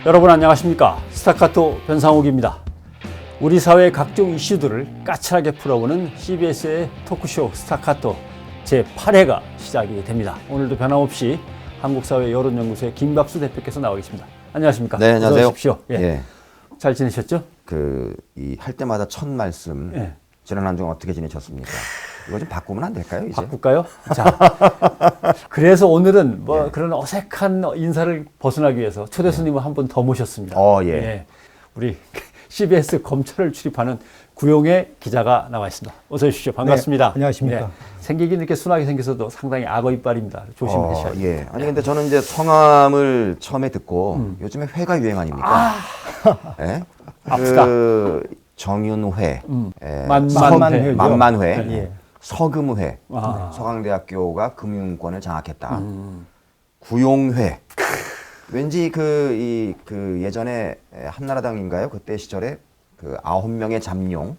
여러분 안녕하십니까? 스타카토 변상욱입니다. 우리 사회의 각종 이슈들을 까칠하게 풀어보는 CBS의 토크쇼 스타카토 제8회가 시작이 됩니다. 오늘도 변함없이 한국사회 여론연구소의 김갑수 대표께서 나와 계십니다. 안녕하십니까? 네, 안녕하세요. 어서 오십시오. 예. 예. 잘 지내셨죠? 할 때마다 첫 말씀, 예. 지난 한 주 어떻게 지내셨습니까? 이거 좀 바꾸면 안 될까요, 이제? 바꿀까요? 자, 그래서 오늘은 그런 어색한 인사를 벗어나기 위해서 초대 손님을 한 분 더 모셨습니다. 예. 우리 CBS 검찰을 출입하는 구용의 기자가 나와 있습니다. 어서 오십시오. 반갑습니다. 네, 안녕하십니까. 생기긴 이렇게 순하게 생겨서도 상당히 악어 이빨입니다. 조심하셔야 돼요. 예. 아니, 근데 저는 이제 성함을 처음에 듣고 요즘에 회가 유행 아닙니까? 예? 아프다. 정윤회, 만만회죠. 만만회, 예. 서금회, 서강대학교가 금융권을 장악했다. 구용회. 왠지 예전에 한나라당인가요? 그때 시절에 9명의 잠룡.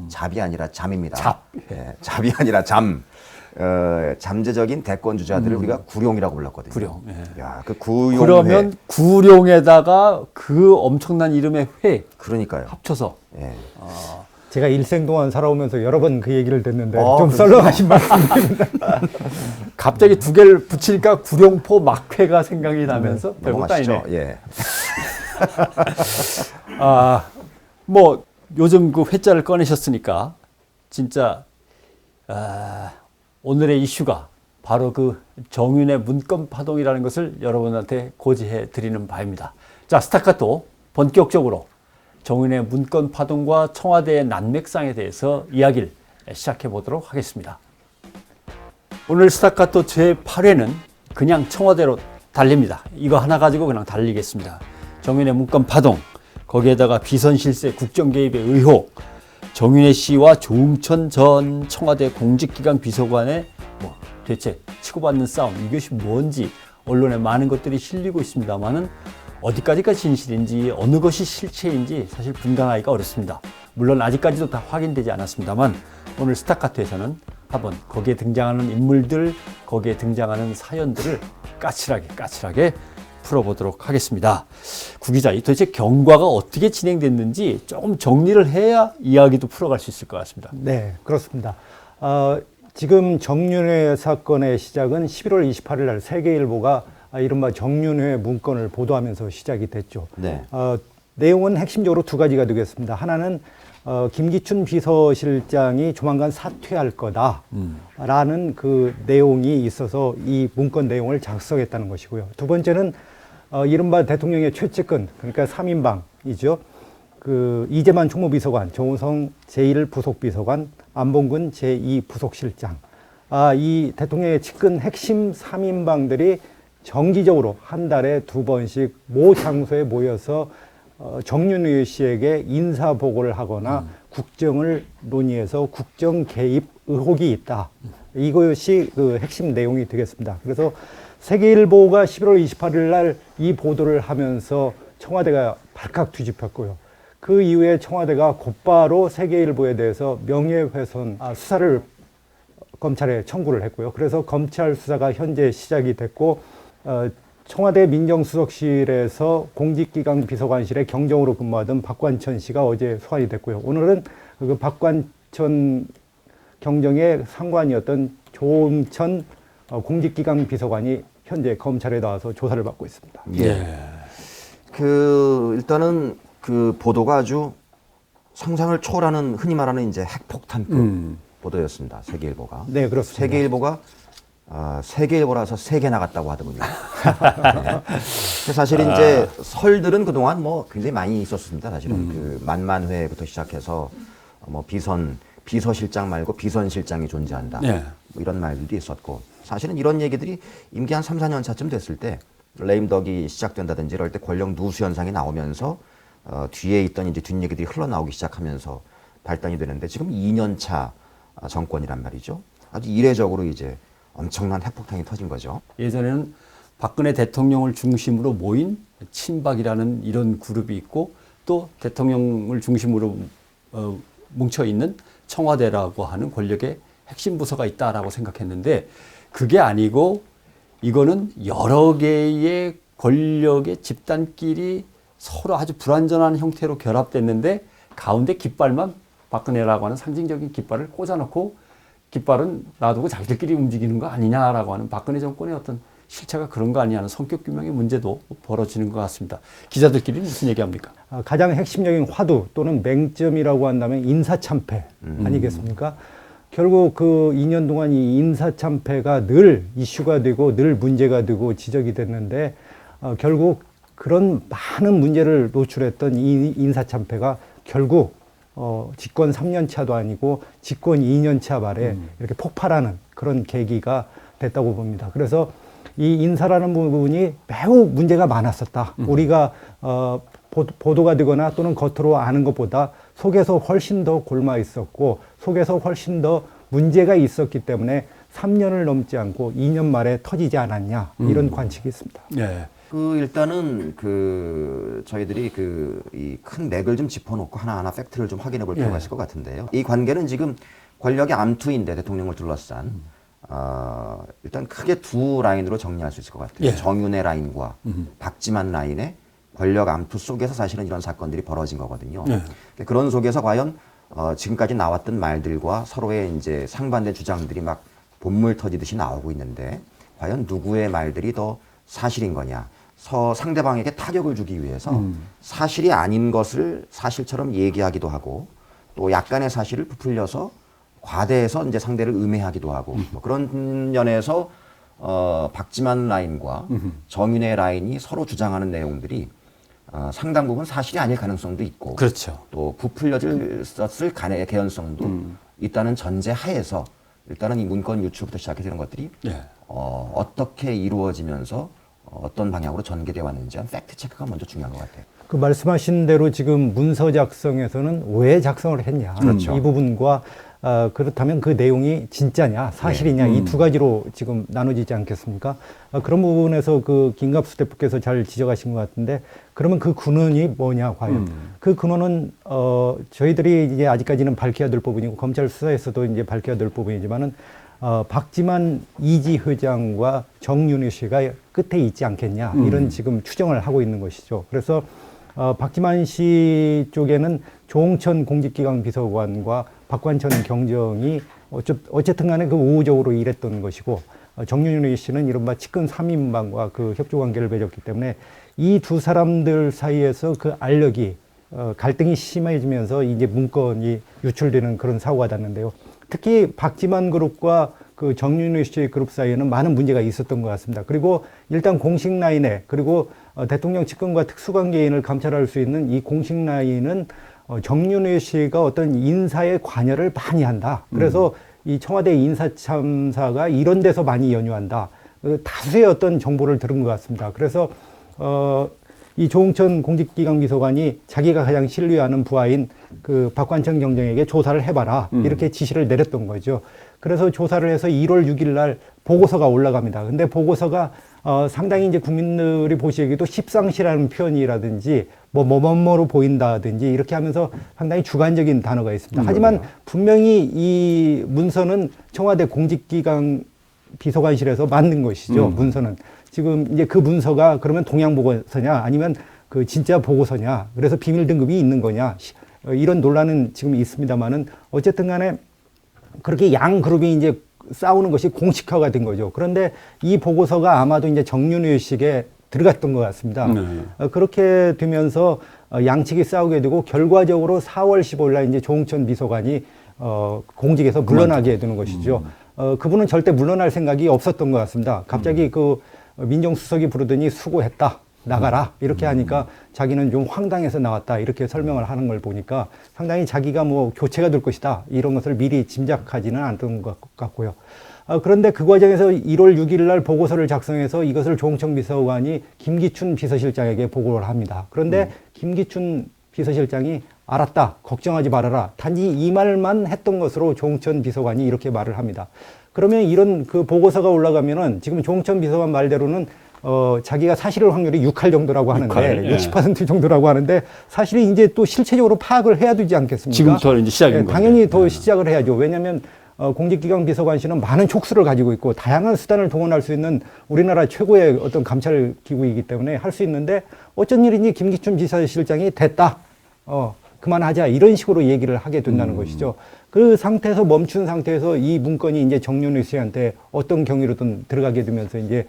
잡이 아니라 잠입니다. 예, 잡이 아니라 잠. 잠재적인 대권 주자들을 우리가 구룡이라고 불렀거든요. 구룡. 예. 야, 그 구용회. 그러면 구룡에다가 그 엄청난 이름의 회 그러니까요. 합쳐서. 예. 제가 일생 동안 살아오면서 여러 번 그 얘기를 듣는데 좀 그렇죠. 썰렁하신 말씀입니다. 갑자기 두 개를 붙이니까 구룡포 막회가 생각이 나면서 별것도 넘어가시죠. 아니네. 예. 요즘 그 회자를 꺼내셨으니까 진짜 오늘의 이슈가 바로 그 정윤의 문건 파동이라는 것을 여러분한테 고지해 드리는 바입니다. 자, 스타카토 본격적으로 정윤의 문건 파동과 청와대의 난맥상에 대해서 이야기를 시작해 보도록 하겠습니다. 오늘 스타카토 제8회는 그냥 청와대로 달립니다. 이거 하나 가지고 그냥 달리겠습니다. 정윤의 문건 파동, 거기에다가 비선 실세 국정 개입의 의혹, 정윤회 씨와 조응천 전 청와대 공직기강 비서관의 대체 치고받는 싸움, 이것이 뭔지 언론에 많은 것들이 실리고 있습니다만은 어디까지가 진실인지 어느 것이 실체인지 사실 분간하기가 어렵습니다. 물론 아직까지도 다 확인되지 않았습니다만 오늘 스타카토에서는 한번 거기에 등장하는 인물들, 거기에 등장하는 사연들을 까칠하게 풀어보도록 하겠습니다. 구 기자, 도대체 경과가 어떻게 진행됐는지 조금 정리를 해야 이야기도 풀어갈 수 있을 것 같습니다. 네, 그렇습니다. 지금 정윤회 사건의 시작은 11월 28일 날 세계일보가 이른바 정윤회 문건을 보도하면서 시작이 됐죠. 네. 내용은 핵심적으로 두 가지가 되겠습니다. 하나는 김기춘 비서실장이 조만간 사퇴할 거다라는 그 내용이 있어서 이 문건 내용을 작성했다는 것이고요. 두 번째는 이른바 대통령의 최측근, 그러니까 3인방이죠. 이재만 총무비서관, 정우성 제1부속비서관, 안봉근 제2부속실장. 이 대통령의 측근 핵심 3인방들이 정기적으로 한 달에 2번씩 모 장소에 모여서 정윤회 씨에게 인사보고를 하거나 국정을 논의해서 국정 개입 의혹이 있다. 이것이 그 핵심 내용이 되겠습니다. 그래서 세계일보가 11월 28일 날 이 보도를 하면서 청와대가 발칵 뒤집혔고요. 그 이후에 청와대가 곧바로 세계일보에 대해서 명예훼손 수사를 검찰에 청구를 했고요. 그래서 검찰 수사가 현재 시작이 됐고 청와대 민정수석실에서 공직기강 비서관실에 경정으로 근무하던 박관천 씨가 어제 소환이 됐고요. 오늘은 그 박관천 경정의 상관이었던 조응천 공직기강 비서관이 현재 검찰에 나와서 조사를 받고 있습니다. 예. 일단은 그 보도가 아주 상상을 초월하는 흔히 말하는 이제 핵폭탄급 보도였습니다. 세계일보가. 네, 그렇습니다. 세계일보가 세계일보라서 3개 나갔다고 하더군요. 네. 사실 이제 설들은 그동안 굉장히 많이 있었습니다. 사실은 그 만만회부터 시작해서 비서실장 말고 비선실장이 존재한다. 네. 이런 말들도 있었고 사실은 이런 얘기들이 임기 한 3, 4년 차쯤 됐을 때 레임덕이 시작된다든지 이럴 때 권력 누수 현상이 나오면서 뒤에 있던 이제 뒷얘기들이 흘러나오기 시작하면서 발단이 되는데 지금 2년 차 정권이란 말이죠. 아주 이례적으로 이제 엄청난 핵폭탄이 터진 거죠. 예전에는 박근혜 대통령을 중심으로 모인 친박이라는 이런 그룹이 있고 또 대통령을 중심으로 뭉쳐있는 청와대라고 하는 권력의 핵심 부서가 있다라고 생각했는데 그게 아니고 이거는 여러 개의 권력의 집단끼리 서로 아주 불완전한 형태로 결합됐는데 가운데 깃발만 박근혜라고 하는 상징적인 깃발을 꽂아놓고 깃발은 놔두고 자기들끼리 움직이는 거 아니냐라고 하는 박근혜 정권의 어떤 실체가 그런 거 아니냐는 성격 규명의 문제도 벌어지는 것 같습니다. 기자들끼리 무슨 얘기합니까? 가장 핵심적인 화두 또는 맹점이라고 한다면 인사참패 아니겠습니까? 결국 그 2년 동안 이 인사참패가 늘 이슈가 되고 늘 문제가 되고 지적이 됐는데 결국 그런 많은 문제를 노출했던 이 인사참패가 결국 집권 3년 차도 아니고 집권 2년 차 말에 이렇게 폭발하는 그런 계기가 됐다고 봅니다. 그래서 이 인사라는 부분이 매우 문제가 많았었다. 우리가 보도가 되거나 또는 겉으로 아는 것보다 속에서 훨씬 더 골마 있었고 속에서 훨씬 더 문제가 있었기 때문에 3년을 넘지 않고 2년 말에 터지지 않았냐 이런 관측이 있습니다. 네. 일단은 저희들이 이 큰 맥을 좀 짚어놓고 하나하나 팩트를 좀 확인해 볼 필요가 있을 것 같은데요. 이 관계는 지금 권력의 암투인데 대통령을 둘러싼 일단 크게 두 라인으로 정리할 수 있을 것 같아요. 예. 정윤회 라인과 박지만 라인의 권력 암투 속에서 사실은 이런 사건들이 벌어진 거거든요. 예. 그런 속에서 과연 지금까지 나왔던 말들과 서로의 이제 상반된 주장들이 막 본물 터지듯이 나오고 있는데 과연 누구의 말들이 더 사실인 거냐? 상대방에게 타격을 주기 위해서 사실이 아닌 것을 사실처럼 얘기하기도 하고 또 약간의 사실을 부풀려서 과대해서 이제 상대를 음해하기도 하고 뭐 그런 면에서 박지만 라인과 정윤회 라인이 서로 주장하는 내용들이 상당 부분 사실이 아닐 가능성도 있고 그렇죠. 또 부풀려졌을 개연성도 있다는 전제 하에서 일단은 이 문건 유출부터 시작해서 이런 것들이 예. 어떻게 이루어지면서 어떤 방향으로 전개되어 왔는지 한 팩트 체크가 먼저 중요한 것 같아요. 그 말씀하신 대로 지금 문서 작성에서는 왜 작성을 했냐 그렇죠. 이 부분과 그렇다면 그 내용이 진짜냐 사실이냐 이 두 가지로 지금 나눠지지 않겠습니까? 그런 부분에서 그 김갑수 대표께서 잘 지적하신 것 같은데 그러면 그 근원이 뭐냐 과연 그 근원은 저희들이 이제 아직까지는 밝혀야 될 부분이고 검찰 수사에서도 이제 밝혀야 될 부분이지만은 박지만 이지 회장과 정윤회 씨가 끝에 있지 않겠냐 이런 지금 추정을 하고 있는 것이죠. 그래서 박지만 씨 쪽에는 조홍천 공직기강 비서관과 박관천 경정이 어쨌든 간에 그 우호적으로 일했던 것이고 정윤회 씨는 이른바 측근 3인방과 그 협조 관계를 맺었기 때문에 이 두 사람들 사이에서 그 알력이 갈등이 심해지면서 이제 문건이 유출되는 그런 사고가 났는데요. 특히 박지만 그룹과 그 정윤회 씨의 그룹 사이에는 많은 문제가 있었던 것 같습니다. 그리고 일단 공식 라인에 그리고 대통령 측근과 특수관계인을 감찰할 수 있는 이 공식 라인은 정윤회 씨가 어떤 인사에 관여를 많이 한다. 그래서 이 청와대 인사 참사가 이런 데서 많이 연유한다. 다수의 어떤 정보를 들은 것 같습니다. 그래서 이 조홍천 공직기강 비서관이 자기가 가장 신뢰하는 부하인 그 박관천 경정에게 조사를 해봐라 이렇게 지시를 내렸던 거죠. 그래서 조사를 해서 1월 6일 날 보고서가 올라갑니다. 근데 보고서가 상당히 이제 국민들이 보시기에도 십상시라는 표현이라든지 뭐로 보인다든지 이렇게 하면서 상당히 주관적인 단어가 있습니다. 하지만 분명히 이 문서는 청와대 공직기강 비서관실에서 만든 것이죠. 문서는. 지금 이제 그 문서가 그러면 동양 보고서냐 아니면 그 진짜 보고서냐 그래서 비밀 등급이 있는 거냐 이런 논란은 지금 있습니다만은 어쨌든 간에 그렇게 양 그룹이 이제 싸우는 것이 공식화가 된 거죠. 그런데 이 보고서가 아마도 이제 정윤회 씨에게 들어갔던 것 같습니다. 그렇게 되면서 양측이 싸우게 되고 결과적으로 4월 15일 날 이제 조홍천 비서관이 공직에서 물러나게 되는 것이죠. 그분은 절대 물러날 생각이 없었던 것 같습니다. 갑자기 그 민정수석이 부르더니 수고했다. 나가라. 이렇게 하니까 자기는 좀 황당해서 나왔다. 이렇게 설명을 하는 걸 보니까 상당히 자기가 뭐 교체가 될 것이다. 이런 것을 미리 짐작하지는 않던 것 같고요. 그런데 그 과정에서 1월 6일 날 보고서를 작성해서 이것을 조홍천 비서관이 김기춘 비서실장에게 보고를 합니다. 그런데 김기춘 비서실장이 알았다. 걱정하지 말아라. 단지 이 말만 했던 것으로 조홍천 비서관이 이렇게 말을 합니다. 그러면 이런 그 보고서가 올라가면은 지금 조홍천 비서관 말대로는 자기가 사실일 확률이 6할 정도라고 하는데 60% 정도라고 하는데 사실이 이제 또 실체적으로 파악을 해야 되지 않겠습니까? 지금부터 이제 시작인 거죠. 당연히 더 시작을 해야죠. 왜냐하면 공직기강 비서관실은 많은 촉수를 가지고 있고 다양한 수단을 동원할 수 있는 우리나라 최고의 어떤 감찰 기구이기 때문에 할 수 있는데 어쩐 일이니 김기춘 비서실장이 됐다. 그만하자. 이런 식으로 얘기를 하게 된다는 것이죠. 그 상태에서 멈춘 상태에서 이 문건이 이제 정윤회 씨한테 어떤 경위로든 들어가게 되면서 이제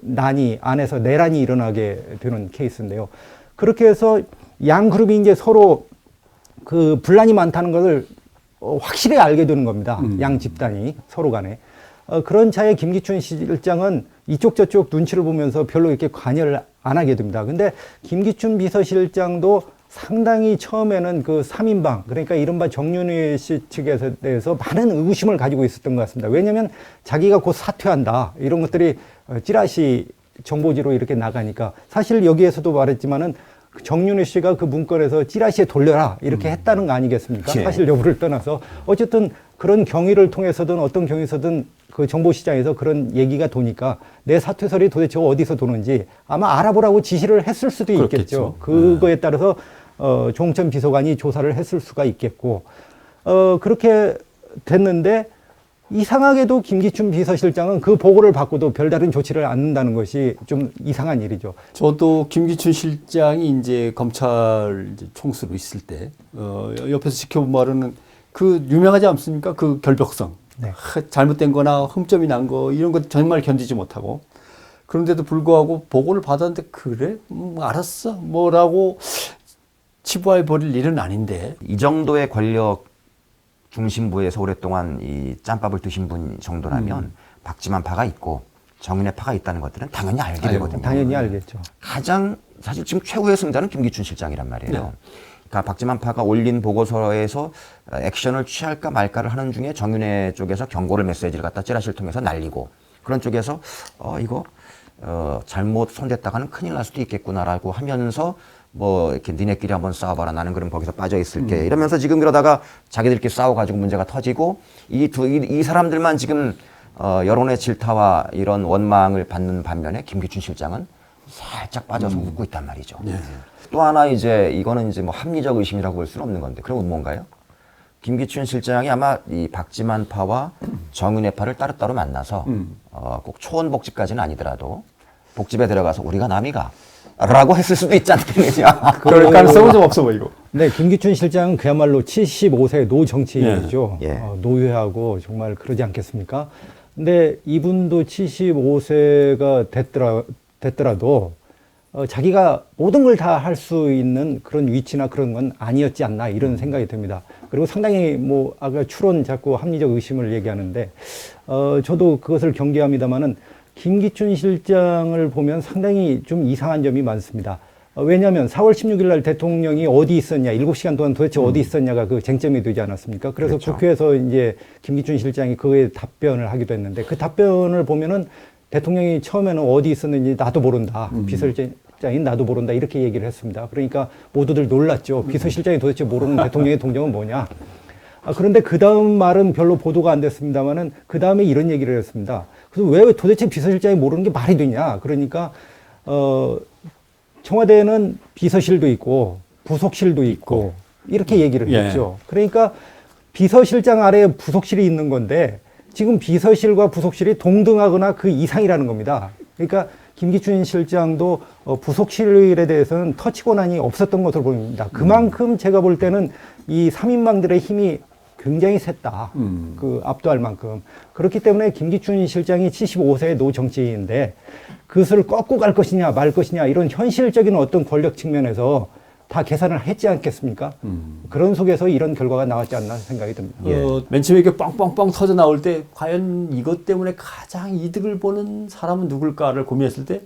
난이 안에서 내란이 일어나게 되는 케이스인데요. 그렇게 해서 양 그룹이 이제 서로 그 분란이 많다는 것을 확실히 알게 되는 겁니다. 양 집단이 서로 간에. 그런 차에 김기춘 실장은 이쪽 저쪽 눈치를 보면서 별로 이렇게 관여를 안 하게 됩니다. 근데 김기춘 비서실장도 상당히 처음에는 그 3인방, 그러니까 이른바 정윤회 씨 측에 대해서 많은 의구심을 가지고 있었던 것 같습니다. 왜냐하면 자기가 곧 사퇴한다. 이런 것들이 찌라시 정보지로 이렇게 나가니까 사실 여기에서도 말했지만은 정윤회 씨가 그 문건에서 찌라시에 돌려라 이렇게 했다는 거 아니겠습니까? 예. 사실 여부를 떠나서 어쨌든 그런 경위를 통해서든 어떤 경위에서든 그 정보시장에서 그런 얘기가 도니까 내 사퇴설이 도대체 어디서 도는지 아마 알아보라고 지시를 했을 수도 있겠죠. 그렇겠죠. 그거에 따라서 조홍천 비서관이 조사를 했을 수가 있겠고 그렇게 됐는데 이상하게도 김기춘 비서실장은 그 보고를 받고도 별다른 조치를 않는다는 것이 좀 이상한 일이죠. 저도 김기춘 실장이 이제 검찰 이제 총수로 있을 때 옆에서 지켜본 바로는 그 유명하지 않습니까? 그 결벽성. 네. 잘못된 거나 흠점이 난 거 이런 거 정말 견디지 못하고 그런데도 불구하고 보고를 받았는데 그래? 알았어. 뭐라고 치부해 버릴 일은 아닌데. 이 정도의 권력 중심부에서 오랫동안 이 짬밥을 드신 분 정도라면 박지만 파가 있고 정윤회 파가 있다는 것들은 당연히 알게 되거든요. 당연히 알겠죠. 가장 사실 지금 최후의 승자는 김기춘 실장이란 말이에요. 네. 그러니까 박지만 파가 올린 보고서에서 액션을 취할까 말까를 하는 중에 정윤회 쪽에서 경고를 메시지를 갖다 찌라시를 통해서 날리고 그런 쪽에서 이거 잘못 손댔다가는 큰일 날 수도 있겠구나라고 하면서 뭐 이렇게 니네끼리 한번 싸워봐라 나는 그럼 거기서 빠져 있을게 이러면서 지금 이러다가 자기들끼리 싸워가지고 문제가 터지고 이 사람들만 지금 여론의 질타와 이런 원망을 받는 반면에 김기춘 실장은 살짝 빠져서 웃고 있단 말이죠. 또 하나 이제 이거는 이제 뭐 합리적 의심이라고 볼 수는 없는 건데 그럼 뭔가요? 김기춘 실장이 아마 이 박지만 파와 정윤회 파를 따로따로 만나서 꼭 초원 복집까지는 아니더라도 복집에 들어가서 우리가 남이가 라고 했을 수도 있지 않겠느냐. 그럴 가능성은 좀 없어 보이고. 네, 김기춘 실장은 그야말로 75세 노정치인이죠. 예. 노회하고 정말 그러지 않겠습니까? 근데 이분도 75세가 됐더라도 자기가 모든 걸 다 할 수 있는 그런 위치나 그런 건 아니었지 않나 이런 생각이 듭니다. 그리고 상당히 뭐 아까 추론 자꾸 합리적 의심을 얘기하는데 저도 그것을 경계합니다마는 김기춘 실장을 보면 상당히 좀 이상한 점이 많습니다. 왜냐하면 4월 16일 날 대통령이 어디 있었냐, 7시간 동안 도대체 어디 있었냐가 그 쟁점이 되지 않았습니까? 그래서 그렇죠. 국회에서 이제 김기춘 실장이 그거에 답변을 하기도 했는데 그 답변을 보면은 대통령이 처음에는 어디 있었는지 나도 모른다. 비서실장이 나도 모른다. 이렇게 얘기를 했습니다. 그러니까 모두들 놀랐죠. 비서실장이 도대체 모르는 대통령의 동정은 뭐냐. 그런데 그 다음 말은 별로 보도가 안 됐습니다만은 그 다음에 이런 얘기를 했습니다. 그래서 왜 도대체 비서실장이 모르는 게 말이 되냐. 그러니까, 청와대에는 비서실도 있고 부속실도 있고 이렇게 얘기를 했죠. 그러니까 비서실장 아래에 부속실이 있는 건데 지금 비서실과 부속실이 동등하거나 그 이상이라는 겁니다. 그러니까 김기춘 실장도 부속실에 대해서는 터치 권한이 없었던 것으로 보입니다. 그만큼 제가 볼 때는 이 3인방들의 힘이 굉장히 셌다. 그 압도할 만큼. 그렇기 때문에 김기춘 실장이 75세의 노정치인데 그것을 꺾고 갈 것이냐 말 것이냐 이런 현실적인 어떤 권력 측면에서 다 계산을 했지 않겠습니까? 그런 속에서 이런 결과가 나왔지 않나 생각이 듭니다. 맨 처음에 이렇게 빵빵빵 터져 나올 때 과연 이것 때문에 가장 이득을 보는 사람은 누굴까를 고민했을 때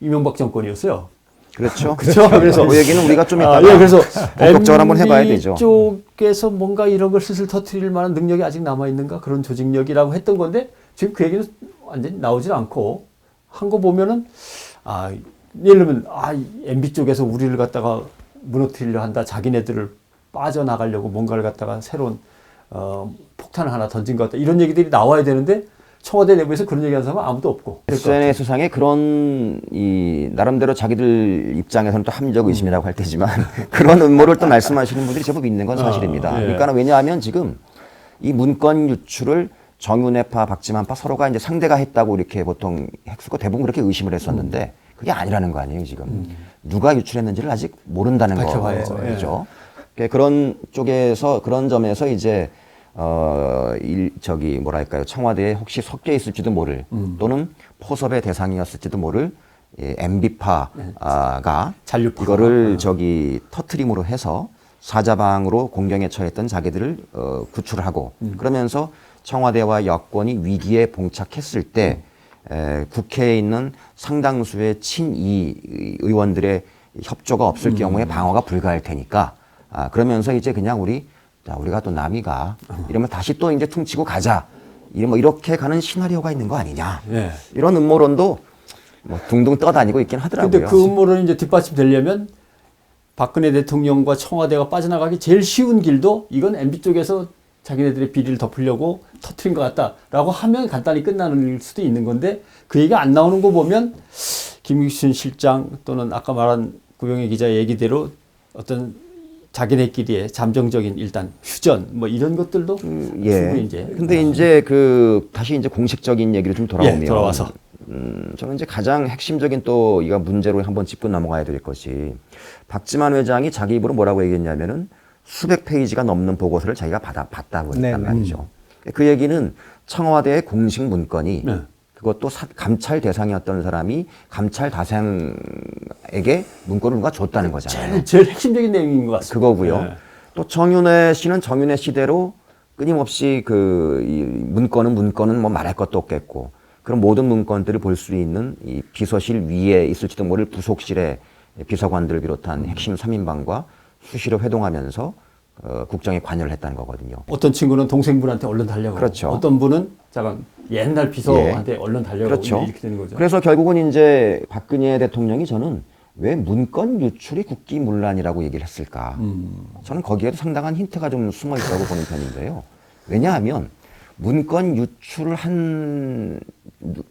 이명박 정권이었어요. 그렇죠. 그렇죠. 그래서 그 얘기는 우리가 좀 이따가 그래서 본격적으로 한번 해봐야 되죠. 쪽에서 뭔가 이런 걸 슬슬 터뜨릴 만한 능력이 아직 남아 있는가 그런 조직력이라고 했던 건데 지금 그 얘기는 완전히 나오질 않고 한 거 보면은 예를 들면 MB 쪽에서 우리를 갖다가 무너뜨리려 한다. 자기네들을 빠져나가려고 뭔가를 갖다가 새로운 폭탄을 하나 던진 것 같다. 이런 얘기들이 나와야 되는데 청와대 내부에서 그런 얘기하는 사람은 아무도 없고. SNS상에 그런 나름대로 자기들 입장에서는 또 합리적 의심이라고 할 테지만 그런 음모를 또 말씀하시는 분들이 제법 있는 건 사실입니다. 그러니까 왜냐하면 지금 이 문건 유출을 정윤회파, 박지만파 서로가 이제 상대가 했다고 이렇게 보통 했고 대부분 그렇게 의심을 했었는데 그게 아니라는 거 아니에요 지금. 누가 유출했는지를 아직 모른다는 밝혀봐야죠. 거죠. 그런 쪽에서 그런 점에서 이제 뭐랄까요, 청와대에 혹시 섞여 있을지도 모를 또는 포섭의 대상이었을지도 모를 MB파가 잔류파. 이거를 터트림으로 해서 사자방으로 공경에 처했던 자기들을 구출을 하고 그러면서 청와대와 여권이 위기에 봉착했을 때 국회에 있는 상당수의 친이 의원들의 협조가 없을 경우에 방어가 불가할 테니까 그러면서 이제 그냥 우리가 또 남이가 이러면 다시 또 이제 퉁치고 가자. 이렇게 가는 시나리오가 있는 거 아니냐. 예. 이런 음모론도 뭐 둥둥 떠다니고 있긴 하더라고요. 근데 그 음모론이 이제 뒷받침되려면 박근혜 대통령과 청와대가 빠져나가기 제일 쉬운 길도 이건 MB 쪽에서 자기네들의 비리를 덮으려고 터트린 것 같다라고 하면 간단히 끝나는 수도 있는 건데 그 얘기가 안 나오는 거 보면 김기춘 실장 또는 아까 말한 구병희 기자 얘기대로 어떤 자기네끼리의 잠정적인 일단 휴전 뭐 이런 것들도 충분히 이제. 근데 이제 다시 이제 공식적인 얘기를 좀 돌아오면 돌아와서 저는 이제 가장 핵심적인 또 이거 문제로 한번 짚고 넘어가야 될 것이 박지만 회장이 자기 입으로 뭐라고 얘기했냐면은 수백 페이지가 넘는 보고서를 자기가 봤다고 했단 말이죠. 그 얘기는 청와대의 공식 문건이 그것도 감찰 대상이었던 사람이 감찰 대상에게 문건을 누가 줬다는 거잖아요. 제일 핵심적인 내용인 것 같습니다. 그거고요. 또 정윤회 씨는 정윤회 씨대로 끊임없이 이 문건은 뭐 말할 것도 없겠고 그런 모든 문건들을 볼 수 있는 이 비서실 위에 있을지도 모를 부속실의 비서관들을 비롯한 핵심 3인방과 수시로 회동하면서 국정에 관여를 했다는 거거든요. 어떤 친구는 동생분한테 얼른 달려가고 그렇죠. 어떤 분은 옛날 비서한테 얼른 달려가고 그렇죠. 이렇게 되는 거죠. 그래서 결국은 이제 박근혜 대통령이 저는 왜 문건 유출이 국기문란이라고 얘기를 했을까? 저는 거기에도 상당한 힌트가 좀 숨어 있다고 보는 편인데요. 왜냐하면 문건 유출을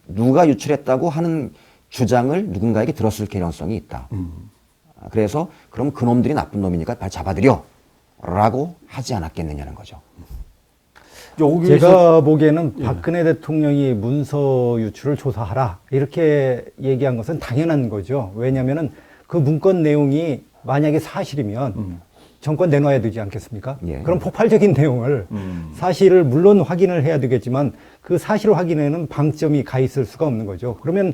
누가 유출했다고 하는 주장을 누군가에게 들었을 개연성이 있다. 그래서 그럼 그놈들이 나쁜 놈이니까 빨리 잡아들여 라고 하지 않았겠느냐는 거죠. 제가 보기에는 박근혜 대통령이 문서 유출을 조사하라 이렇게 얘기한 것은 당연한 거죠. 왜냐하면 그 문건 내용이 만약에 사실이면 정권 내놔야 되지 않겠습니까? 예. 그런 폭발적인 내용을 사실을 물론 확인을 해야 되겠지만 그 사실 확인에는 방점이 가 있을 수가 없는 거죠. 그러면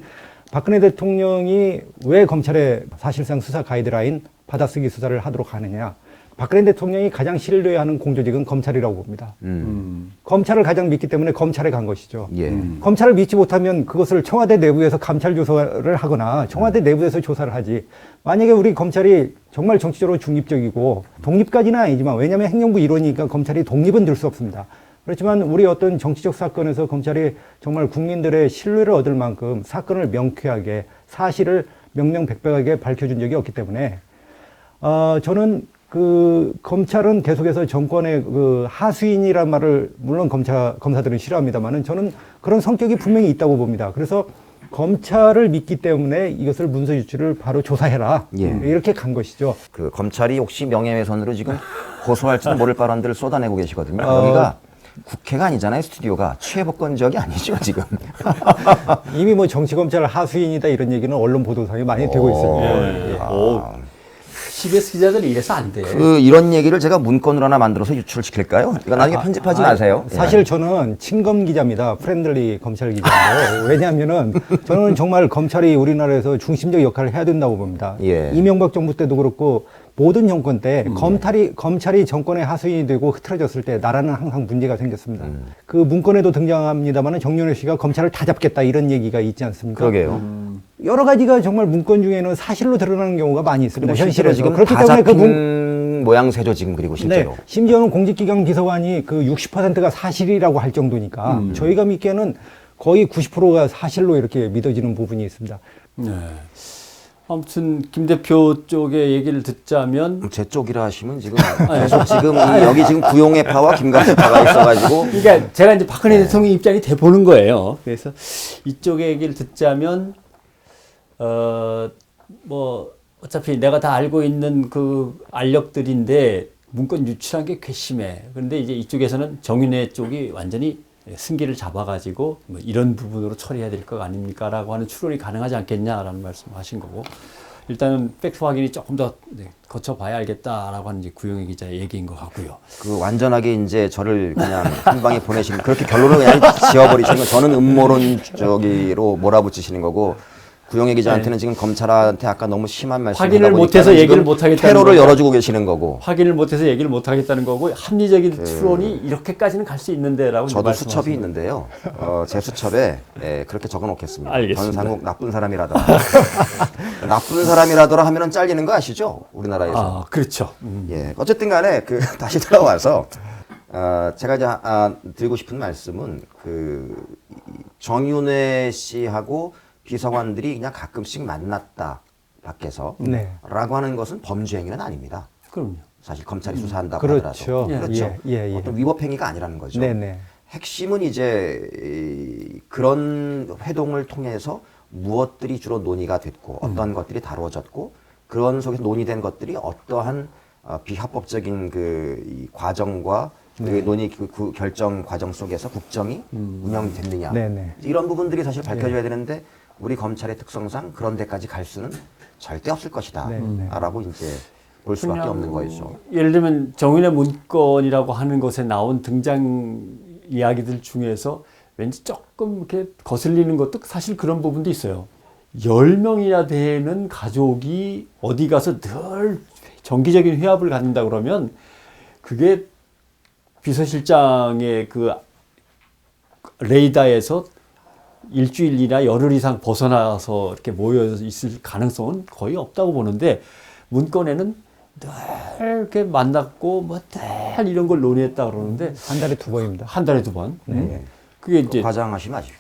박근혜 대통령이 왜 검찰에 사실상 수사 가이드라인 받아쓰기 수사를 하도록 하느냐. 박근혜 대통령이 가장 신뢰하는 공조직은 검찰이라고 봅니다. 검찰을 가장 믿기 때문에 검찰에 간 것이죠. 예. 검찰을 믿지 못하면 그것을 청와대 내부에서 감찰 조사를 하거나 청와대 내부에서 조사를 하지. 만약에 우리 검찰이 정말 정치적으로 중립적이고 독립까지는 아니지만 왜냐하면 행정부 일원이니까 검찰이 독립은 될 수 없습니다. 그렇지만 우리 어떤 정치적 사건에서 검찰이 정말 국민들의 신뢰를 얻을 만큼 사건을 명쾌하게 사실을 명명백백하게 밝혀준 적이 없기 때문에 저는 검찰은 계속해서 정권의 하수인이란 말을 물론 검사들은 싫어합니다만은 저는 그런 성격이 분명히 있다고 봅니다. 그래서 검찰을 믿기 때문에 이것을 문서 유출을 바로 조사해라. 이렇게 간 것이죠. 검찰이 혹시 명예훼손으로 지금 고소할지도 모를 발언들을 쏟아내고 계시거든요. 여기가 국회가 아니잖아요, 스튜디오가. 취해복권 지역이 아니죠, 지금. 이미 뭐 정치검찰 하수인이다 이런 얘기는 언론 보도상에 많이 되고 있습니다. CBS 기자들이 이래서 안 돼. 이런 얘기를 제가 문건으로 하나 만들어서 유출을 시킬까요? 이거 나중에 편집하지 마세요. 사실 저는 친검 기자입니다. 프렌들리 검찰 기자인데요. 왜냐하면은 저는 정말 검찰이 우리나라에서 중심적 역할을 해야 된다고 봅니다. 이명박 정부 때도 그렇고 모든 정권 때 검찰이 정권의 하수인이 되고 흐트러졌을 때 나라는 항상 문제가 생겼습니다. 그 문건에도 등장합니다만 정윤회 씨가 검찰을 다 잡겠다 이런 얘기가 있지 않습니까? 그러게요. 여러 가지가 정말 문건 중에는 사실로 드러나는 경우가 많이 있습니다. 현실에 지금 그렇기 다 때문에 잡힌 모양새죠, 지금. 그리고 실제로. 네, 심지어는 공직기강 비서관이 60%가 사실이라고 할 정도니까 저희가 믿기에는 거의 90%가 사실로 이렇게 믿어지는 부분이 있습니다. 네. 아무튼 김 대표 쪽의 얘기를 듣자면 제 쪽이라 하시면 지금 계속 지금 여기 지금 구용회파와 김갑수파가 있어가지고 그러니까 제가 이제 박근혜 대통령 입장이 돼 보는 거예요. 그래서 이쪽의 얘기를 듣자면 뭐 어차피 내가 다 알고 있는 그 알력들인데 문건 유출한 게 괘씸해. 그런데 이제 이쪽에서는 정윤회 쪽이 완전히 승기를 잡아가지고 뭐 이런 부분으로 처리해야 될 것 아닙니까라고 하는 추론이 가능하지 않겠냐라는 말씀하신 거고, 일단은 팩트 확인이 조금 더 거쳐봐야 알겠다라고 하는 이제 구용희 기자의 얘기인 것 같고요. 그 완전하게 이제 저를 그냥 한 방에 보내시는 그렇게 결론을 그냥 지어버리시는 건 저는 음모론 저기로 몰아붙이시는 거고, 구용희 기자한테는 지금 검찰한테 아까 너무 심한 말씀을 확인을 하다 보니까 못해서 얘기를 지금 못하겠다는 테러를 거죠. 열어주고 계시는 거고. 확인을 못해서 얘기를 못하겠다는 거고, 합리적인 추론이 이렇게까지는 갈 수 있는데라고 저도 말씀하신 수첩이 거예요. 있는데요. 제 수첩에 그렇게 적어놓겠습니다. 알겠습니다. 전상욱 나쁜 사람이라더라. 나쁜 사람이라더라 하면은 잘리는 거 아시죠? 우리나라에서. 아, 그렇죠. 예. 어쨌든 간에 다시 돌아와서 제가 이제 드리고 싶은 말씀은 정윤회 씨하고 비서관들이 그냥 가끔씩 만났다 밖에서 네. 라고 하는 것은 범죄 행위는 아닙니다. 그럼요. 사실 검찰이 수사한다고 그렇죠. 하더라도. 예. 그렇죠. 예. 어떤 위법 행위가 아니라는 거죠. 네네. 핵심은 이제 그런 회동을 통해서 무엇들이 주로 논의가 됐고 어떤 것들이 다루어졌고 그런 속에서 논의된 것들이 어떠한 비합법적인 이 과정과 그 논의 그 결정 과정 속에서 국정이 운영됐느냐 네네. 이런 부분들이 사실 밝혀져야 되는데 우리 검찰의 특성상 그런 데까지 갈 수는 절대 없을 것이다 라고 이제 볼 수밖에 그냥 없는 거죠. 예를 들면 정윤회 문건이라고 하는 것에 나온 등장 이야기들 중에서 왠지 조금 이렇게 거슬리는 것도 사실 그런 부분도 있어요. 10명이나 되는 가족이 어디 가서 늘 정기적인 회합을 갖는다 그러면 그게 비서실장의 그 레이더에서 일주일이나 열흘 이상 벗어나서 이렇게 모여 있을 가능성은 거의 없다고 보는데, 문건에는 늘 이렇게 만났고 뭐 늘 이런 걸 논의했다 그러는데 한 달에 2번입니다. 한 달에 2번. 네. 그게 이제 과장하지 마십시오.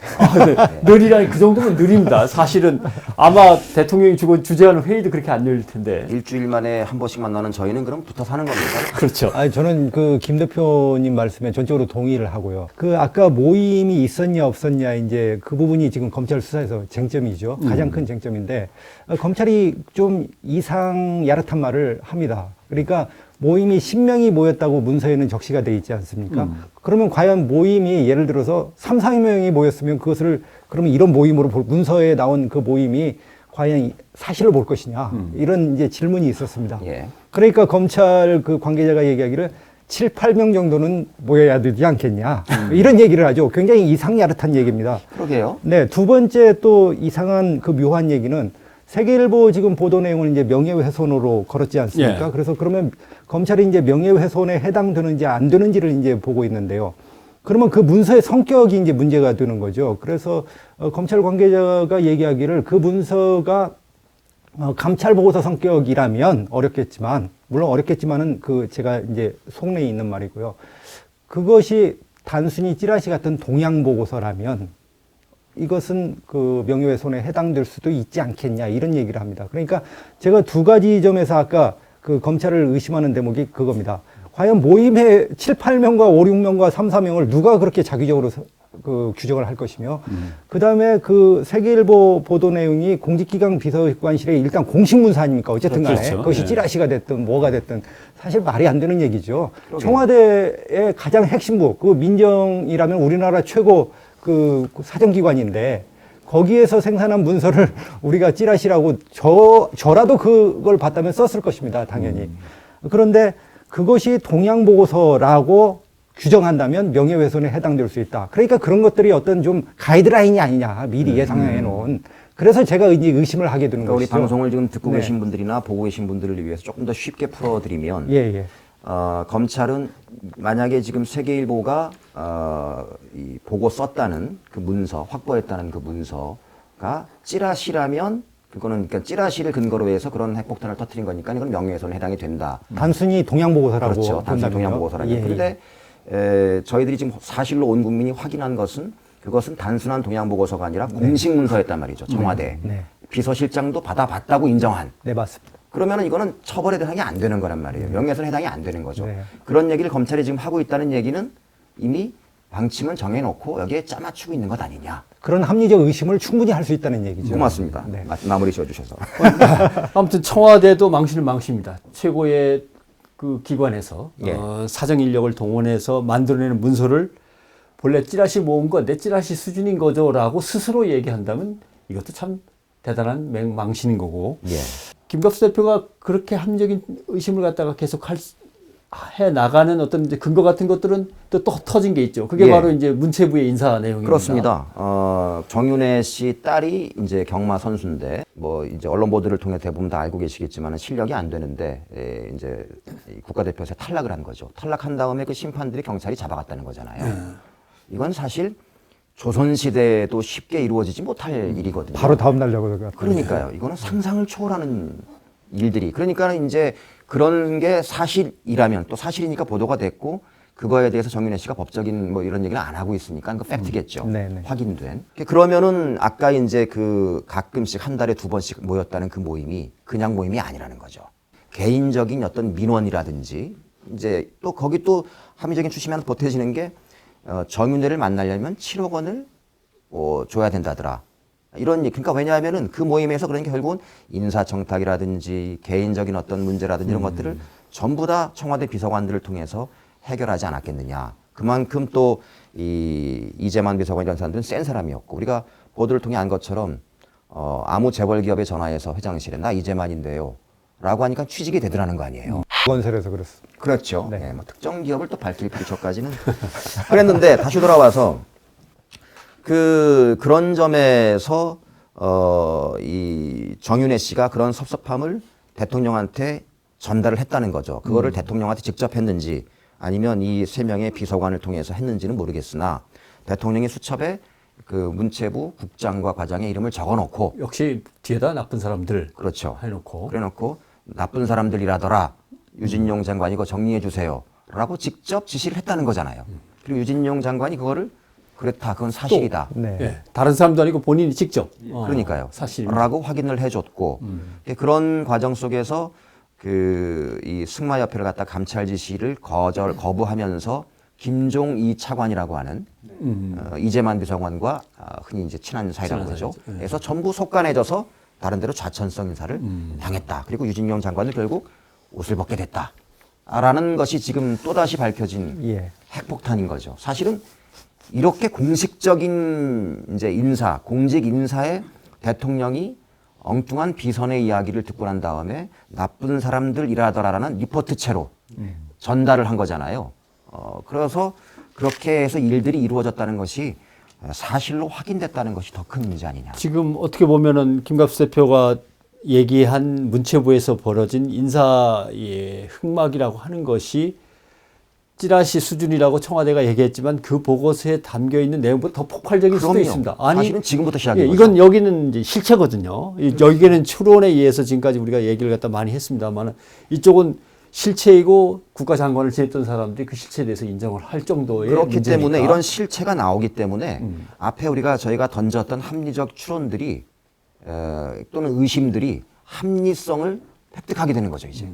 늘이라니 그 정도면 느립니다. 사실은 아마 대통령이 주재하는 회의도 그렇게 안 열릴 텐데. 일주일 만에 한 번씩 만나는 저희는 그럼 붙어 사는 겁니까? 그렇죠. 아니, 저는 김 대표님 말씀에 전적으로 동의를 하고요. 아까 모임이 있었냐 없었냐 이제 그 부분이 지금 검찰 수사에서 쟁점이죠. 가장 큰 쟁점인데 검찰이 좀 이상 야릇한 말을 합니다. 그러니까 모임이 10명이 모였다고 문서에는 적시가 돼 있지 않습니까? 그러면 과연 모임이 예를 들어서 3, 4명이 모였으면 그것을 그러면 이런 모임으로 문서에 나온 그 모임이 과연 사실을 볼 것이냐 이런 이제 질문이 있었습니다. 예. 그러니까 검찰 그 관계자가 얘기하기를 7, 8명 정도는 모여야 되지 않겠냐 이런 얘기를 하죠. 굉장히 이상야릇한 얘기입니다. 그러게요. 네, 두 번째 또 이상한 묘한 얘기는 세계일보 지금 보도 내용을 이제 명예훼손으로 걸었지 않습니까? 예. 그래서 그러면 검찰이 이제 명예훼손에 해당되는지 안 되는지를 이제 보고 있는데요. 그러면 그 문서의 성격이 이제 문제가 되는 거죠. 그래서 검찰 관계자가 얘기하기를 그 문서가 감찰 보고서 성격이라면 어렵겠지만, 물론 어렵겠지만은 제가 이제 속내에 있는 말이고요. 그것이 단순히 찌라시 같은 동향 보고서라면 이것은 명예훼손에 해당될 수도 있지 않겠냐 이런 얘기를 합니다. 그러니까 제가 두 가지 점에서 아까 검찰을 의심하는 대목이 그겁니다. 과연 모임에 7, 8명과 5, 6명과 3, 4명을 누가 그렇게 자기적으로 규정을 할 것이며, 그 다음에 세계일보 보도 내용이 공직기강 비서관실의 일단 공식 문서 아닙니까? 어쨌든 간에. 그렇죠. 그것이 네. 찌라시가 됐든 뭐가 됐든 사실 말이 안 되는 얘기죠. 그러게요. 청와대의 가장 핵심부, 민정이라면 우리나라 최고 사정기관인데 거기에서 생산한 문서를 우리가 찌라시라고 저라도 그걸 봤다면 썼을 것입니다. 당연히. 그런데 그것이 동향보고서라고 규정한다면 명예훼손에 해당될 수 있다. 그러니까 그런 것들이 어떤 좀 가이드라인이 아니냐 미리 예상해 놓은. 그래서 제가 이제 의심을 하게 되는 그러니까 우리 것이죠. 방송을 지금 듣고 네. 계신 분들이나 보고 계신 분들을 위해서 조금 더 쉽게 풀어드리면 예. 검찰은 만약에 지금 세계일보가 이 보고 썼다는 그 문서, 확보했다는 그 문서가 찌라시라면 그거는 그러니까 찌라시를 근거로 해서 그런 핵폭탄을 터뜨린 거니까 이건 명예훼손에 해당이 된다. 단순히 동향보고서라고 그렇죠. 단순히 본다면요. 동향보고서라면. 예. 그런데 저희들이 지금 사실로 온 국민이 확인한 것은 그것은 단순한 동향보고서가 아니라 공식 문서였단 말이죠. 청와대. 네. 비서실장도 받아봤다고 인정한. 네, 맞습니다. 그러면은 이거는 처벌에 해당이 안 되는 거란 말이에요. 명예훼손에 해당이 안 되는 거죠. 네. 그런 얘기를 검찰이 지금 하고 있다는 얘기는 이미 방침은 정해놓고 여기에 짜맞추고 있는 것 아니냐. 그런 합리적 의심을 충분히 할 수 있다는 얘기죠. 고맙습니다. 네. 마무리 지어주셔서. 아무튼 청와대도 망신은 망신입니다. 최고의 그 기관에서 예. 사정 인력을 동원해서 만들어내는 문서를 본래 찌라시 모은 거 내 찌라시 수준인 거죠라고 스스로 얘기한다면 이것도 참 대단한 망신인 거고. 예. 김갑수 대표가 그렇게 합리적인 의심을 갖다가 계속 해 나가는 어떤 이제 근거 같은 것들은 또 터진 게 있죠. 그게 예. 바로 이제 문체부의 인사 내용입니다. 그렇습니다. 정윤회 씨 딸이 이제 경마 선수인데 뭐 이제 언론 보도를 통해 대부분 다 알고 계시겠지만 실력이 안 되는데 이제 국가대표에서 탈락을 한 거죠. 탈락한 다음에 그 심판들이 경찰이 잡아갔다는 거잖아요. 이건 사실 조선시대에도 쉽게 이루어지지 못할 일이거든요. 바로 다음 날 잡아가. 그러니까요. 이거는 상상을 초월하는 일들이. 그러니까 이제 그런 게 사실이라면 또 사실이니까 보도가 됐고 그거에 대해서 정윤회 씨가 법적인 뭐 이런 얘기를 안 하고 있으니까 그 팩트겠죠. 네네. 확인된. 그러면은 아까 이제 그 가끔씩 한 달에 2번씩 모였다는 그 모임이 그냥 모임이 아니라는 거죠. 개인적인 어떤 민원이라든지 이제 또 거기 또 합리적인 추심이 보태지는 게 정윤회를 만나려면 7억 원을 줘야 된다더라. 이런 얘기. 그러니까 왜냐하면은 그 모임에서 그러니까 결국은 인사청탁이라든지 개인적인 어떤 문제라든지 이런 것들을 전부 다 청와대 비서관들을 통해서 해결하지 않았겠느냐. 그만큼 또 이재만 비서관 이런 사람들은 센 사람이었고 우리가 보도를 통해 안 것처럼 아무 재벌 기업에 전화해서 회장실에 나 이재만인데요. 라고 하니까 취직이 되더라는 거 아니에요. 건설에서 그렇습니다. 그렇죠. 네. 네, 뭐 특정 기업을 또 밝힐 필요까지는 그랬는데 다시 돌아와서 그런 점에서 이 정윤회 씨가 그런 섭섭함을 대통령한테 전달을 했다는 거죠. 그거를 대통령한테 직접 했는지 아니면 이 3명의 비서관을 통해서 했는지는 모르겠으나 대통령이 수첩에 그 문체부 국장과 과장의 이름을 적어놓고 역시 뒤에다 나쁜 사람들 그렇죠. 해놓고 그래놓고 나쁜 사람들이라더라. 유진용 장관이 이거 정리해 주세요. 라고 직접 지시를 했다는 거잖아요. 그리고 유진용 장관이 그거를 그렇다. 그건 사실이다. 네. 예, 다른 사람도 아니고 본인이 직접 그러니까요. 사실입니다. 라고 확인을 해줬고 그런 과정 속에서 이 승마협회를 갖다 감찰 지시를 거부하면서 김종이 차관이라고 하는 이재만 비서관과 흔히 이제 친한 사이라고 친한 그러죠. 사이죠. 예. 그래서 전부 속간해져서 다른 데로 좌천성 인사를 당했다. 그리고 유진용 장관을 결국 옷을 벗게 됐다. 라는 것이 지금 또다시 밝혀진 예. 핵폭탄인 거죠. 사실은 이렇게 공식적인 이제 인사, 공직 인사에 대통령이 엉뚱한 비선의 이야기를 듣고 난 다음에 나쁜 사람들이라더라라는 리포트체로 전달을 한 거잖아요. 그래서 그렇게 해서 일들이 이루어졌다는 것이 사실로 확인됐다는 것이 더 큰 문제 아니냐. 지금 어떻게 보면은 김갑수 대표가 얘기한 문체부에서 벌어진 인사의 흑막이라고 하는 것이 찌라시 수준이라고 청와대가 얘기했지만 그 보고서에 담겨 있는 내용보다 더 폭발적일 수도 그럼요. 있습니다. 사실은 지금부터 시작인 예, 거죠. 이건 여기는 이제 실체거든요. 여기는 추론에 의해서 지금까지 우리가 얘기를 갖다 많이 했습니다만 이쪽은 실체이고 국가장관을 지냈던 사람들이 그 실체에 대해서 인정을 할 정도의 그렇기 문제니까. 때문에 이런 실체가 나오기 때문에 앞에 저희가 던졌던 합리적 추론들이 또는 의심들이 합리성을 획득하게 되는 거죠 이제.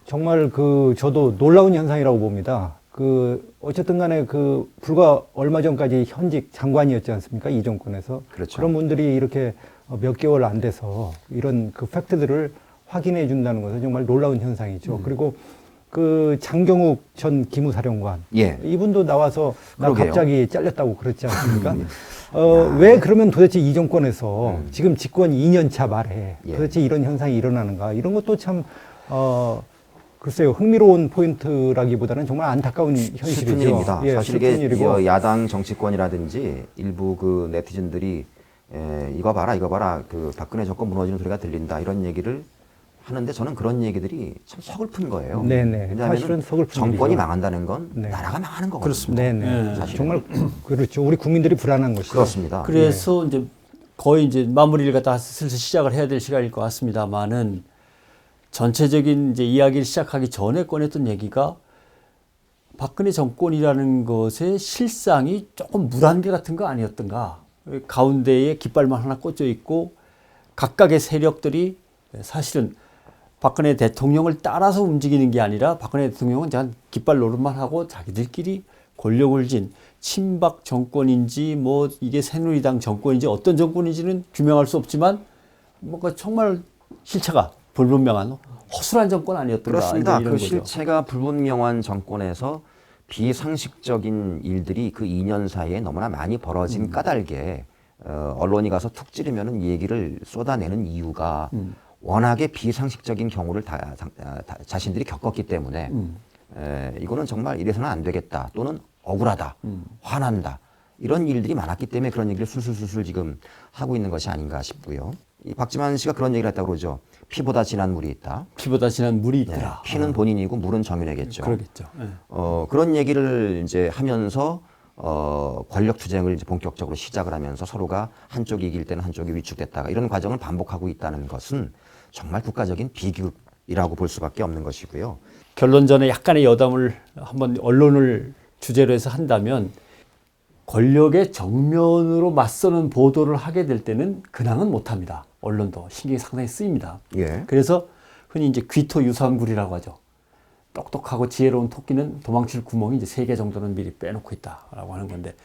정말 저도 놀라운 현상이라고 봅니다. 어쨌든 간에 불과 얼마 전까지 현직 장관이었지 않습니까? 이 정권에서. 그렇죠. 그런 분들이 이렇게 몇 개월 안 돼서 이런 팩트들을 확인해 준다는 것은 정말 놀라운 현상이죠. 그리고 장경욱 전 기무사령관. 예. 이분도 나와서 나 그러게요. 갑자기 잘렸다고 그랬지 않습니까? 왜 그러면 도대체 이 정권에서 지금 집권 2년 차 말에 예. 도대체 이런 현상이 일어나는가? 이런 것도 참, 글쎄요, 흥미로운 포인트라기보다는 정말 안타까운 현실이죠. 슬픈 일입니다. 예, 사실 슬픈 이게 일이고. 야당 정치권이라든지 일부 네티즌들이 이거 봐라 박근혜 정권 무너지는 소리가 들린다 이런 얘기를 하는데 저는 그런 얘기들이 참 서글픈 거예요. 네네. 왜냐하면 사실은 서글픈 정권이 일이죠. 망한다는 건 네. 나라가 망하는 거거든요. 그렇습니다. 네네. 예. 사실은. 정말 그렇죠. 우리 국민들이 불안한 것이죠. 그렇습니다. 그래서 이제 거의 이제 마무리를 갖다 슬슬 시작을 해야 될 시간일 것 같습니다만은 전체적인 이제 이야기를 시작하기 전에 꺼냈던 얘기가 박근혜 정권이라는 것의 실상이 조금 물안개 같은 거 아니었던가. 가운데에 깃발만 하나 꽂혀 있고 각각의 세력들이 사실은 박근혜 대통령을 따라서 움직이는 게 아니라 박근혜 대통령은 그냥 깃발 노릇만 하고 자기들끼리 권력을 쥔 친박 정권인지 뭐 이게 새누리당 정권인지 어떤 정권인지는 규명할 수 없지만 뭔가 정말 실체가 불분명한 허술한 정권 아니었던가. 그렇습니다. 이런 그 거죠. 실체가 불분명한 정권에서 비상식적인 일들이 그 2년 사이에 너무나 많이 벌어진 까닭에 언론이 가서 툭 찌르면은 이 얘기를 쏟아내는 이유가 워낙에 비상식적인 경우를 자신들이 겪었기 때문에 이거는 정말 이래서는 안 되겠다 또는 억울하다, 화난다 이런 일들이 많았기 때문에 그런 얘기를 술술술술 지금 하고 있는 것이 아닌가 싶고요. 이 박지만 씨가 그런 얘기를 했다고 그러죠. 피보다 진한 물이 있다. 피보다 진한 물이 있더라. 피는 본인이고 물은 정윤회겠죠. 그러겠죠. 예. 그런 얘기를 이제 하면서 권력 투쟁을 이제 본격적으로 시작을 하면서 서로가 한쪽이 이길 때는 한쪽이 위축됐다가 이런 과정을 반복하고 있다는 것은 정말 국가적인 비극이라고 볼 수밖에 없는 것이고요. 결론 전에 약간의 여담을 한번 언론을 주제로 해서 한다면 권력의 정면으로 맞서는 보도를 하게 될 때는 근황은 못합니다. 언론도 신경이 상당히 쓰입니다. 예. 그래서 흔히 이제 귀토 유상굴이라고 하죠. 똑똑하고 지혜로운 토끼는 도망칠 구멍이 이제 3개 정도는 미리 빼놓고 있다라고 하는 건데,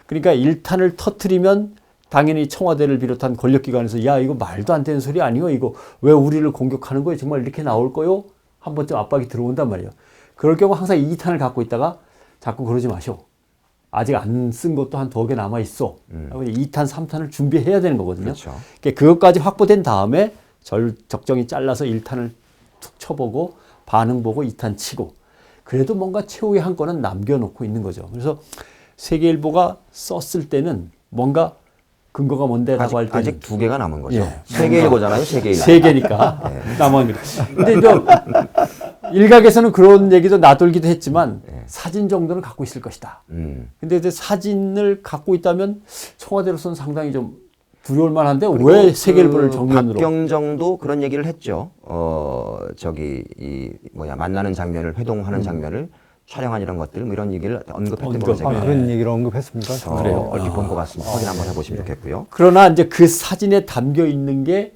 그러니까 일탄을 터트리면 당연히 청와대를 비롯한 권력기관에서 야 이거 말도 안 되는 소리 아니요, 이거 왜 우리를 공격하는 거예요, 정말 이렇게 나올 거요, 한 번쯤 압박이 들어온단 말이에요. 그럴 경우 항상 2탄을 갖고 있다가 자꾸 그러지 마시오, 아직 안 쓴 것도 한 2개 남아 있어. 2탄, 3탄을 준비해야 되는 거거든요. 그렇죠. 그러니까 그것까지 확보된 다음에 적정히 잘라서 1탄을 툭 쳐보고 반응 보고 2탄 치고, 그래도 뭔가 최후의 한 건은 남겨놓고 있는 거죠. 그래서 세계일보가 썼을 때는 뭔가 근거가 뭔데라고 할 때는 아직 2개가 남은 거죠. 예. 세계일보잖아요. 세계일보. 3개니까 남은. 근데 저 일각에서는 그런 얘기도 나돌기도 했지만 사진 정도는 갖고 있을 것이다. 근데 이제 사진을 갖고 있다면 청와대로서는 상당히 좀 두려울 만한데 왜 세계일보를 정면으로? 박경정도 그런 얘기를 했죠. 만나는 장면을, 회동하는 장면을 촬영한 이런 것들, 뭐 이런 얘기를 언급했던 걸로 제가 그런 얘기를 언급했습니까? 그래요? 얼핏 본 것 같습니다. 확인 한번 해보시면 좋겠고요. 그러나 이제 그 사진에 담겨 있는 게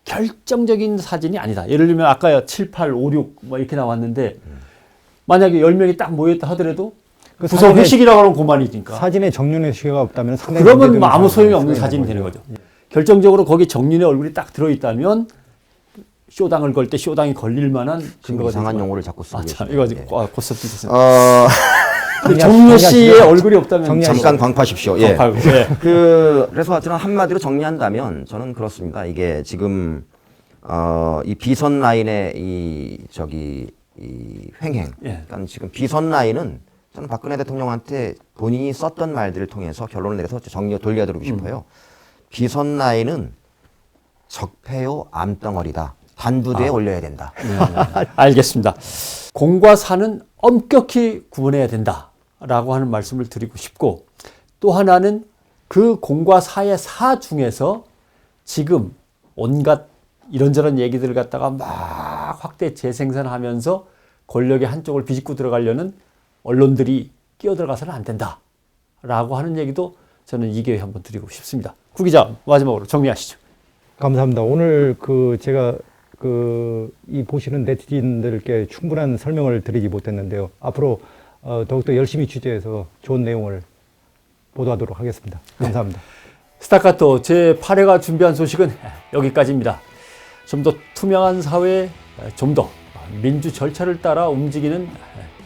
결정적인 사진이 아니다. 예를 들면 아까 7, 8, 5, 6 뭐 이렇게 나왔는데 만약에 10명이 딱 모였다 하더라도 그 부서 사진에- 회식이라고 하는 고만이니까. 사진에 정윤회 씨가 없다면 상당히 그러면 문제되는 뭐 아무 소용이 없는 상황이 사진이 되는 거죠. 결정적으로 거기 정윤의 얼굴이 딱 들어있다면 쇼당을 걸 때 쇼당이 걸릴 만한 지금 근거가 이상한 되지만. 용어를 자꾸 쓰고 참, 계시네요. 이거 아직 예. 고스톱 있었어요. 정리하- 정윤 씨의 정리하- 얼굴이 없다면 정리하- 잠깐 광파십시오. 예. 예. 그래서 하여튼 한마디로 정리한다면 저는 그렇습니다. 이게 지금 이 비선 라인의 이 횡행. 예. 그러니까 지금 비선 라인은 저는 박근혜 대통령한테 본인이 썼던 말들을 통해서 결론을 내려서 돌려드리고 싶어요. 비선 라인은 적폐요 암덩어리다. 단두대에 올려야 된다. 알겠습니다. 공과 사는 엄격히 구분해야 된다라고 하는 말씀을 드리고 싶고, 또 하나는 그 공과 사의 사 중에서 지금 온갖 이런저런 얘기들을 갖다가 막 확대 재생산하면서 권력의 한쪽을 비집고 들어가려는 언론들이 끼어들어가서는 안 된다라고 하는 얘기도 저는 이 기회에 한번 드리고 싶습니다. 구 기자, 마지막으로 정리하시죠. 감사합니다. 오늘 제가 이 보시는 네티즌들께 충분한 설명을 드리지 못했는데요. 앞으로 더욱더 열심히 취재해서 좋은 내용을 보도하도록 하겠습니다. 감사합니다. 스타카토 제8회가 준비한 소식은 여기까지입니다. 좀 더 투명한 사회에 좀 더 민주 절차를 따라 움직이는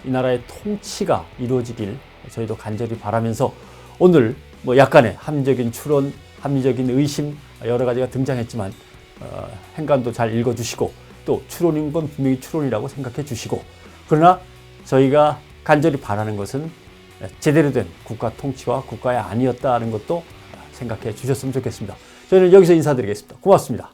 이 나라의 통치가 이루어지길 저희도 간절히 바라면서, 오늘 뭐 약간의 합리적인 추론, 합리적인 의심 여러 가지가 등장했지만 행간도 잘 읽어주시고 또 추론인 건 분명히 추론이라고 생각해 주시고, 그러나 저희가 간절히 바라는 것은 제대로 된 국가 통치와 국가의 아니었다는 것도 생각해 주셨으면 좋겠습니다. 저희는 여기서 인사드리겠습니다. 고맙습니다.